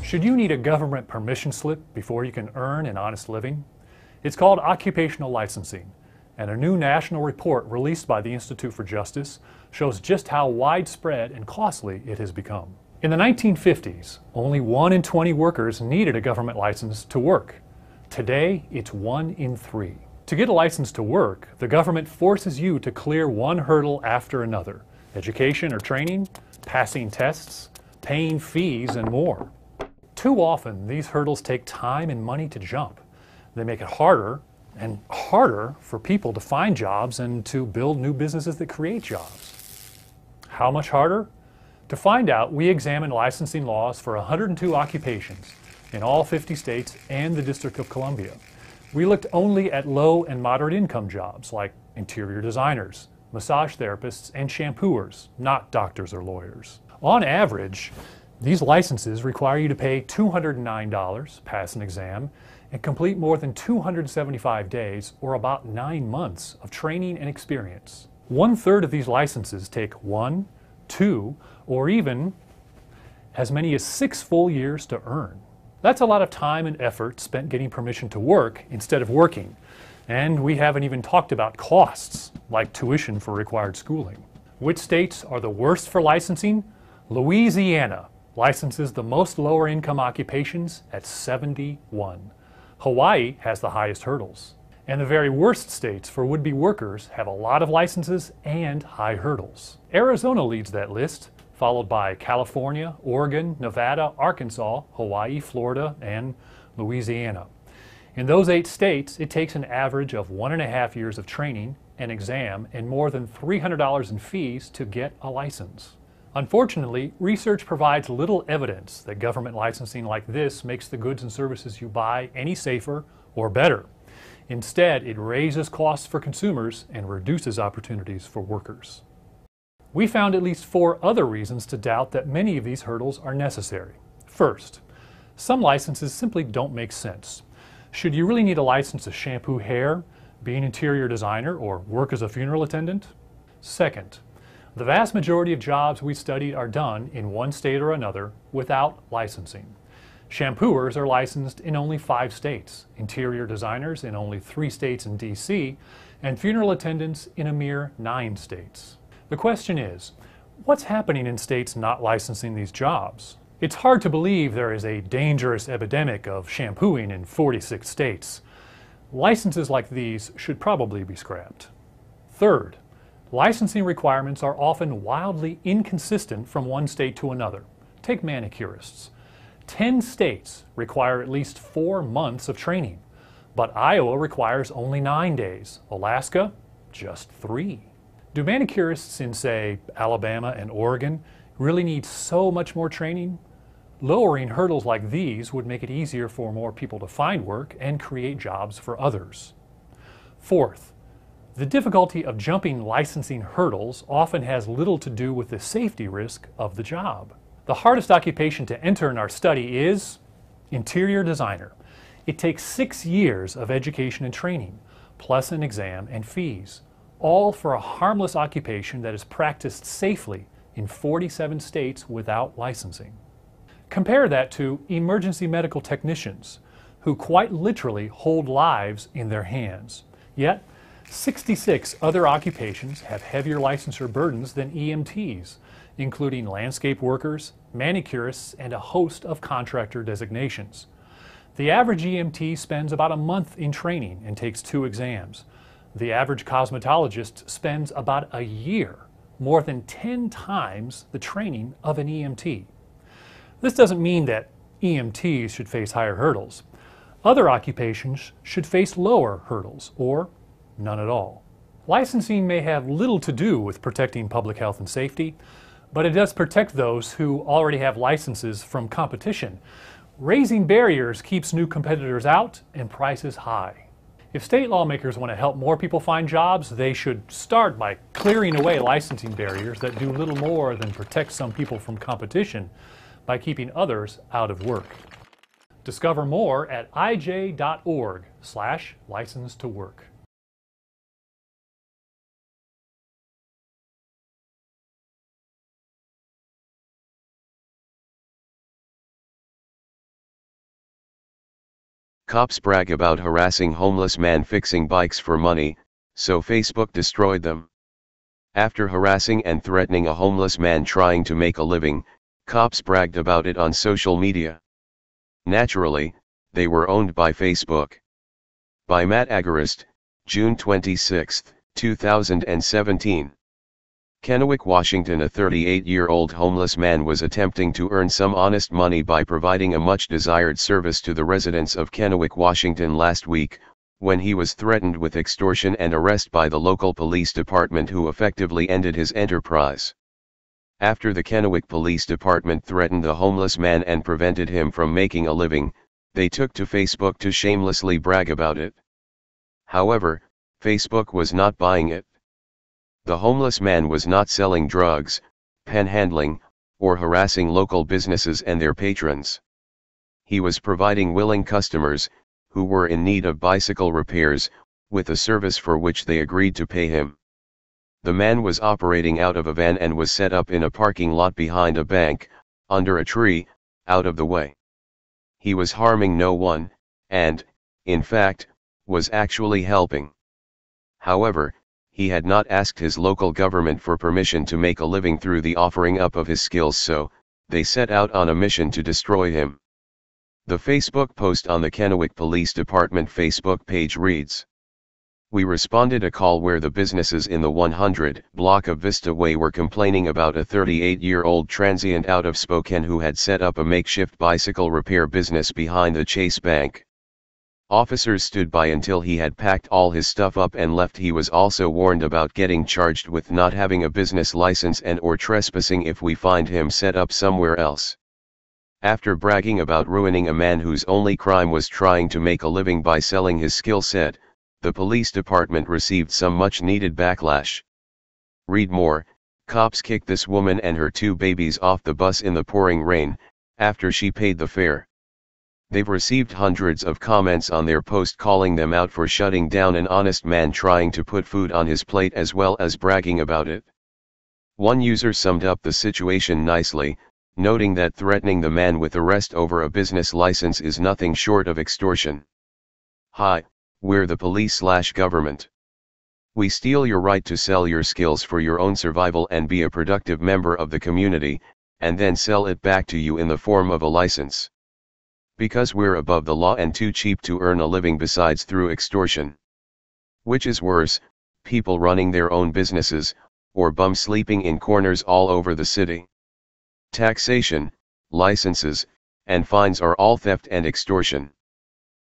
Should you need a government permission slip before you can earn an honest living? It's called occupational licensing, and a new national report released by the Institute for Justice shows just how widespread and costly it has become. In the 1950s, only 1 in 20 workers needed a government license to work. Today, it's 1 in 3. To get a license to work, the government forces you to clear one hurdle after another: education or training, passing tests, paying fees, and more. Too often, these hurdles take time and money to jump. They make it harder and harder for people to find jobs and to build new businesses that create jobs. How much harder? To find out, we examined licensing laws for 102 occupations in all 50 states and the District of Columbia. We looked only at low and moderate income jobs like interior designers, massage therapists, and shampooers, not doctors or lawyers. On average, these licenses require you to pay $209, pass an exam, and complete more than 275 days, or about 9 months, of training and experience. 1/3 of these licenses take 1, 2, or even as many as 6 full years to earn. That's a lot of time and effort spent getting permission to work instead of working. And we haven't even talked about costs, like tuition for required schooling. Which states are the worst for licensing? Louisiana licenses the most lower income occupations at 71. Hawaii has the highest hurdles. And the very worst states for would-be workers have a lot of licenses and high hurdles. Arizona leads that list, followed by California, Oregon, Nevada, Arkansas, Hawaii, Florida, and Louisiana. In those 8 states, it takes an average of 1.5 years of training, an exam, and more than $300 in fees to get a license. Unfortunately, research provides little evidence that government licensing like this makes the goods and services you buy any safer or better. Instead, it raises costs for consumers and reduces opportunities for workers. We found at least 4 other reasons to doubt that many of these hurdles are necessary. First, some licenses simply don't make sense. Should you really need a license to shampoo hair, be an interior designer, or work as a funeral attendant? Second, the vast majority of jobs we studied are done in one state or another without licensing. Shampooers are licensed in only 5 states, interior designers in only 3 states and DC, and funeral attendants in a mere 9 states. The question is, what's happening in states not licensing these jobs? It's hard to believe there is a dangerous epidemic of shampooing in 46 states. Licenses like these should probably be scrapped. Third, licensing requirements are often wildly inconsistent from one state to another. Take manicurists. 10 states require at least 4 months of training, but Iowa requires only 9 days, Alaska just 3. Do manicurists in, say, Alabama and Oregon really need so much more training? Lowering hurdles like these would make it easier for more people to find work and create jobs for others. Fourth, the difficulty of jumping licensing hurdles often has little to do with the safety risk of the job. The hardest occupation to enter in our study is interior designer. It takes 6 years of education and training, plus an exam and fees, all for a harmless occupation that is practiced safely in 47 states without licensing. Compare that to emergency medical technicians, who quite literally hold lives in their hands. Yet, 66 other occupations have heavier licensure burdens than EMTs, including landscape workers, manicurists, and a host of contractor designations. The average EMT spends about a month in training and takes 2 exams. The average cosmetologist spends about a year, more than 10 times the training of an EMT. This doesn't mean that EMTs should face higher hurdles. Other occupations should face lower hurdles, or none at all. Licensing may have little to do with protecting public health and safety, but it does protect those who already have licenses from competition. Raising barriers keeps new competitors out and prices high. If state lawmakers want to help more people find jobs, they should start by clearing away licensing barriers that do little more than protect some people from competition by keeping others out of work. Discover more at ij.org/license-to-work. Cops brag about harassing homeless man fixing bikes for money, so Facebook destroyed them. After harassing and threatening a homeless man trying to make a living, cops bragged about it on social media. Naturally, they were owned by Facebook. By Matt Agarist, June 26, 2017. Kennewick, Washington. A 38-year-old homeless man was attempting to earn some honest money by providing a much-desired service to the residents of Kennewick, Washington last week, when he was threatened with extortion and arrest by the local police department, who effectively ended his enterprise. After the Kennewick Police Department threatened the homeless man and prevented him from making a living, they took to Facebook to shamelessly brag about it. However, Facebook was not buying it. The homeless man was not selling drugs, panhandling, or harassing local businesses and their patrons. He was providing willing customers, who were in need of bicycle repairs, with a service for which they agreed to pay him. The man was operating out of a van and was set up in a parking lot behind a bank, under a tree, out of the way. He was harming no one, and, in fact, was actually helping. However, he had not asked his local government for permission to make a living through the offering up of his skills, so they set out on a mission to destroy him. The Facebook post on the Kennewick Police Department Facebook page reads: "We responded a call where the businesses in the 100 block of Vista Way were complaining about a 38-year-old transient out of Spokane who had set up a makeshift bicycle repair business behind the Chase Bank. Officers stood by until he had packed all his stuff up and left. He was also warned about getting charged with not having a business license and or trespassing if we find him set up somewhere else." After bragging about ruining a man whose only crime was trying to make a living by selling his skill set, the police department received some much-needed backlash. Read more. Cops kicked this woman and her 2 babies off the bus in the pouring rain, after she paid the fare. They've received hundreds of comments on their post calling them out for shutting down an honest man trying to put food on his plate, as well as bragging about it. One user summed up the situation nicely, noting that threatening the man with arrest over a business license is nothing short of extortion. "Hi, we're the police/government. We steal your right to sell your skills for your own survival and be a productive member of the community, and then sell it back to you in the form of a license. Because we're above the law and too cheap to earn a living besides through extortion. Which is worse, people running their own businesses, or bums sleeping in corners all over the city. Taxation, licenses, and fines are all theft and extortion."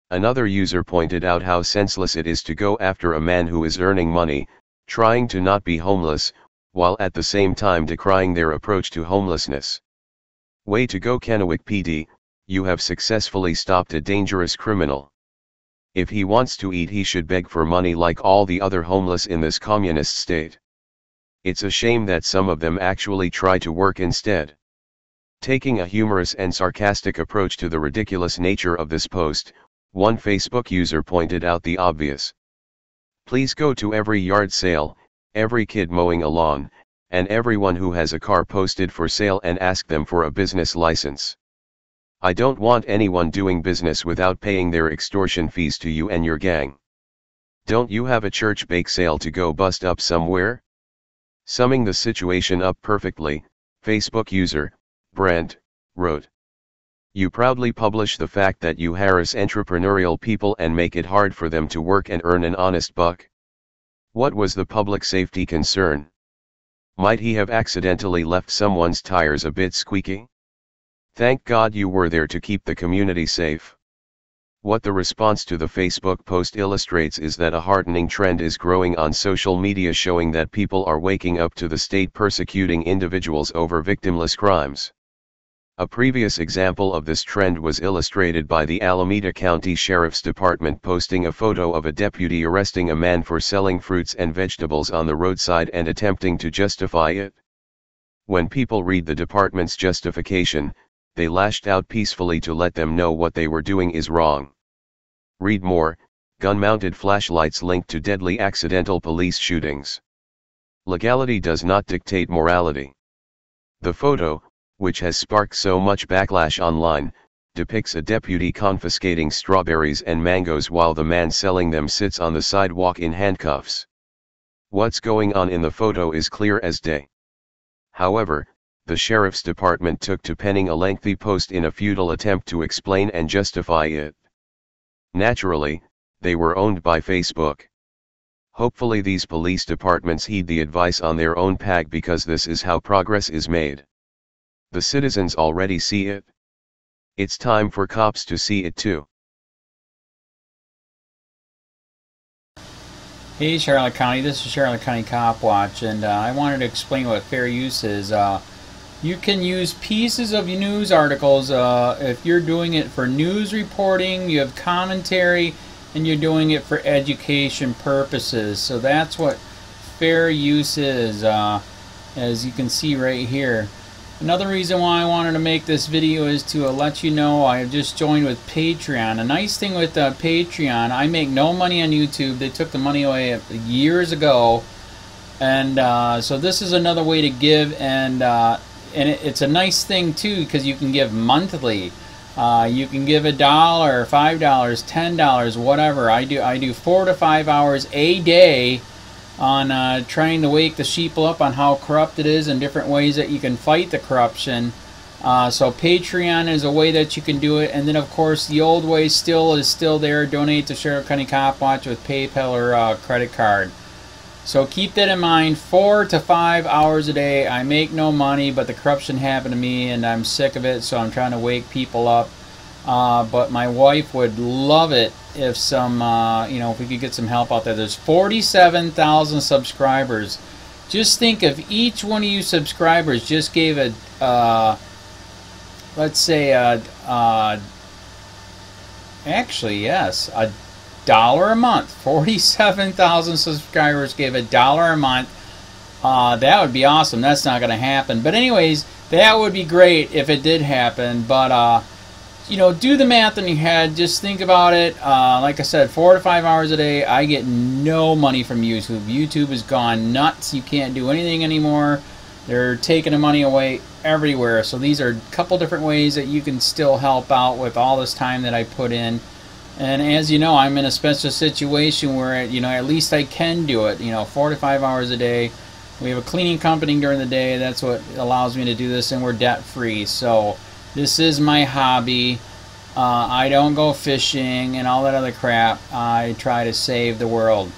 Another user pointed out how senseless it is to go after a man who is earning money, trying to not be homeless, while at the same time decrying their approach to homelessness. "Way to go, Kennewick PD, you have successfully stopped a dangerous criminal. If he wants to eat, he should beg for money like all the other homeless in this communist state. It's a shame that some of them actually try to work instead." Taking a humorous and sarcastic approach to the ridiculous nature of this post, one Facebook user pointed out the obvious. "Please go to every yard sale, every kid mowing a lawn, and everyone who has a car posted for sale and ask them for a business license. I don't want anyone doing business without paying their extortion fees to you and your gang. Don't you have a church bake sale to go bust up somewhere?" Summing the situation up perfectly, Facebook user, Brent, wrote, "You proudly publish the fact that you harass entrepreneurial people and make it hard for them to work and earn an honest buck. What was the public safety concern? Might he have accidentally left someone's tires a bit squeaky? Thank God you were there to keep the community safe." What the response to the Facebook post illustrates is that a heartening trend is growing on social media, showing that people are waking up to the state persecuting individuals over victimless crimes. A previous example of this trend was illustrated by the Alameda County Sheriff's Department posting a photo of a deputy arresting a man for selling fruits and vegetables on the roadside and attempting to justify it. When people read the department's justification, they lashed out peacefully to let them know what they were doing is wrong. Read more. Gun-mounted flashlights linked to deadly accidental police shootings. Legality does not dictate morality. The photo, which has sparked so much backlash online, depicts a deputy confiscating strawberries and mangoes while the man selling them sits on the sidewalk in handcuffs. What's going on in the photo is clear as day. However, the sheriff's department took to penning a lengthy post in a futile attempt to explain and justify it. Naturally, they were owned by Facebook. Hopefully these police departments heed the advice on their own pag, because this is how progress is made. The citizens already see it. It's time for cops to see it too. Hey Charlotte County, this is Charlotte County Cop Watch, and I wanted to explain what fair use is. You can use pieces of news articles if you're doing it for news reporting, you have commentary, and you're doing it for education purposes. So that's what fair use is, as you can see right here. Another reason why I wanted to make this video is to let you know I have just joined with Patreon. A nice thing with Patreon, I make no money on YouTube. They took the money away years ago, and so this is another way to give, and it's a nice thing too, because you can give monthly. You can give $1, $5, $10, whatever. I do 4 to 5 hours a day on trying to wake the sheeple up on how corrupt it is and different ways that you can fight the corruption. So Patreon is a way that you can do it, and then of course the old way is still there. Donate to Charlotte County Cop Watch with PayPal or credit card. So keep that in mind. 4 to 5 hours a day. I make no money, but the corruption happened to me and I'm sick of it, so I'm trying to wake people up. But my wife would love it if if we could get some help out there. There's 47,000 subscribers. Just think if each one of you subscribers just gave let's say actually yes, $1 a month. 47,000 subscribers gave $1 a month. That would be awesome. That's not going to happen. But anyways, that would be great if it did happen. But do the math in your head. Just think about it. Like I said, 4 to 5 hours a day. I get no money from YouTube. YouTube has gone nuts. You can't do anything anymore. They're taking the money away everywhere. So these are a couple different ways that you can still help out with all this time that I put in. And as you know, I'm in a special situation where, at least I can do it. 4 to 5 hours a day. We have a cleaning company during the day. That's what allows me to do this, and we're debt free. So this is my hobby. I don't go fishing and all that other crap. I try to save the world.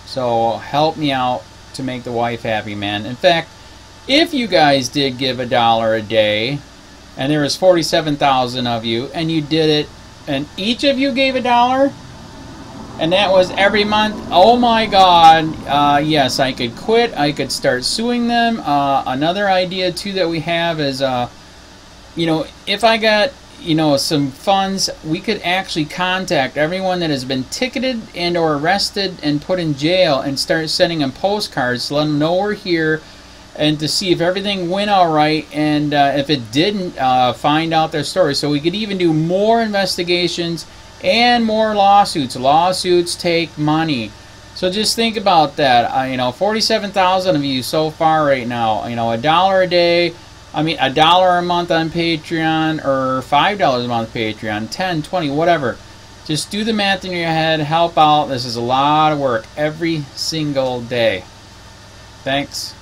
So help me out to make the wife happy, man. In fact, if you guys did give $1 a day, and there was 47,000 of you, and you did it, and each of you gave $1, and that was every month, oh my God, yes, I could quit. I could start suing them. Another idea too that we have is, if I got some funds, we could actually contact everyone that has been ticketed and or arrested and put in jail and start sending them postcards to let them know we're here, and to see if everything went all right, and if it didn't, find out their story. So we could even do more investigations and more lawsuits. Lawsuits take money. So just think about that. 47,000 of you so far right now. $1 a day. $1 a month on Patreon, or $5 a month Patreon, 10, 20, whatever. Just do the math in your head. Help out. This is a lot of work every single day. Thanks.